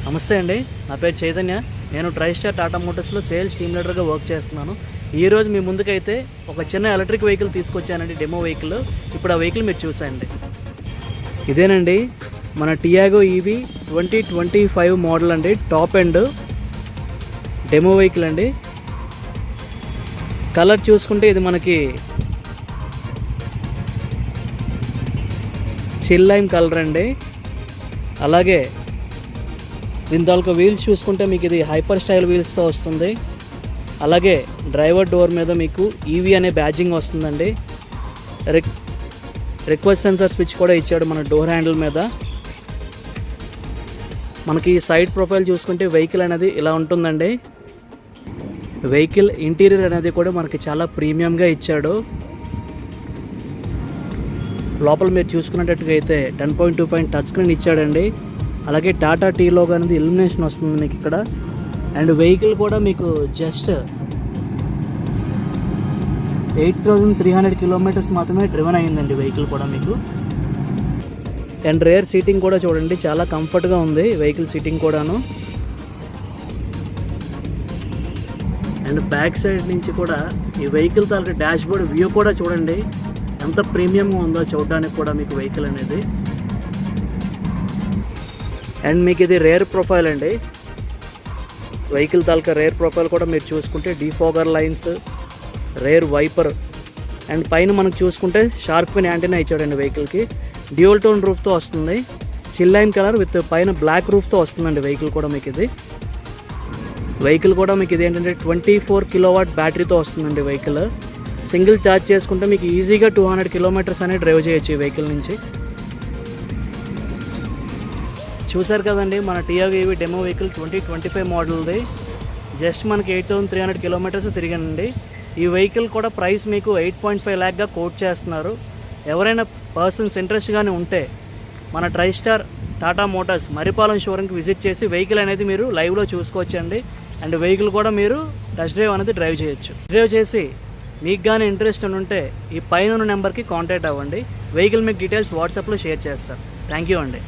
నమస్తే అండి, నా పేరు చైతన్య. నేను ట్రైస్టార్ టాటా మోటార్స్లో సేల్స్ టీమ్ లీడర్గా వర్క్ చేస్తున్నాను. ఈరోజు మీ ముందుకైతే ఒక చిన్న ఎలక్ట్రిక్ వెహికల్ తీసుకొచ్చానండి, డెమో వెహికల్. ఇప్పుడు ఆ వెహికల్ మీరు చూసాయండి. ఇదేనండి మన టియాగో ఈవీ 2025 మోడల్ అండి, టాప్ ఎండ్ డెమో వెహికల్ అండి. కలర్ చూసుకుంటే ఇది మనకి చిల్ లైమ్ కలర్ అండి. అలాగే దీని తాలూకా వీల్స్ చూసుకుంటే మీకు ఇది హైపర్ స్టైల్ వీల్స్తో వస్తుంది. అలాగే డ్రైవర్ డోర్ మీద మీకు ఈవీ అనే బ్యాడ్జింగ్ వస్తుందండి. రిక్వెస్ట్ సెన్సర్ స్విచ్ కూడా ఇచ్చాడు మన డోర్ హ్యాండిల్ మీద. మనకి సైడ్ ప్రొఫైల్ చూసుకుంటే వెహికల్ అనేది ఇలా ఉంటుందండి. వెహికల్ ఇంటీరియర్ అనేది కూడా మనకి చాలా ప్రీమియంగా ఇచ్చాడు. లోపల మీరు చూసుకున్నట్టుగా అయితే 10.25 టచ్ స్క్రీన్ ఇచ్చాడండి. అలాగే టాటా టీ లోగో అనేది ఇల్యుమినేషన్ వస్తుంది మీకు ఇక్కడ. అండ్ వెహికల్ కూడా మీకు జస్ట్ 8,300 కిలోమీటర్స్ మాత్రమే డ్రివెన్ అయ్యిందండి వెహికల్ కూడా మీకు. అండ్ రేర్ సీటింగ్ కూడా చూడండి, చాలా కంఫర్ట్గా ఉంది వెహికల్ సీటింగ్ కూడాను. అండ్ బ్యాక్ సైడ్ నుంచి కూడా ఈ వెహికల్ తాలూకా డాష్ బోర్డ్ వ్యూ కూడా చూడండి, ఎంత ప్రీమియంగా ఉందో చూడడానికి కూడా మీకు వెహికల్ అనేది. అండ్ మీకు ఇది రేర్ ప్రొఫైల్ అండి. వెహికల్ తాలూకా రేర్ ప్రొఫైల్ కూడా మీరు చూసుకుంటే defogger lines, rear wiper, and పైన మనకు చూసుకుంటే షార్క్ ఫిన్ యాంటీనా ఇచ్చాడండి వెహికల్కి. డ్యూయల్ టోన్ రూఫ్తో వస్తుంది, చిల్ లైమ్ కలర్ విత్ పైన బ్లాక్ రూఫ్తో వస్తుందండి వెహికల్ కూడా మీకు ఇది. వెహికల్ కూడా మీకు ఇది ఏంటంటే 24 కిలోవాట్ బ్యాటరీతో వస్తుందండి వెహికల్. సింగిల్ ఛార్జ్ చేసుకుంటే మీకు ఈజీగా 200 కిలోమీటర్స్ అనేది డ్రైవ్ చేయొచ్చు ఈ వెహికల్ నుంచి. చూసారు కదండి మన టియాగో ఈవీ డెమో వెహికల్ 2025 మోడల్ది. జస్ట్ మనకి 8,300 కిలోమీటర్స్ తిరిగానండి. ఈ వెహికల్ కూడా ప్రైస్ మీకు 8.5 లాఖ్గా కోట్ చేస్తున్నారు. ఎవరైనా పర్సన్స్ ఇంట్రెస్ట్గానే ఉంటే మన ట్రైస్టార్ టాటా మోటార్స్ మరిపాలెం షోరూమ్కి విజిట్ చేసి వెహికల్ అనేది మీరు లైవ్లో చూసుకోవచ్చండి. అండ్ వెహికల్ కూడా మీరు టెస్ట్ డ్రైవ్ అనేది డ్రైవ్ చేయొచ్చు. డ్రైవ్ చేసి మీకు కానీ ఇంట్రెస్ట్ ఉంటే ఈ పైన నెంబర్కి కాంటాక్ట్ అవ్వండి. వెహికల్ మీకు డీటెయిల్స్ వాట్సాప్లో షేర్ చేస్తారు. థ్యాంక్ యూ అండి.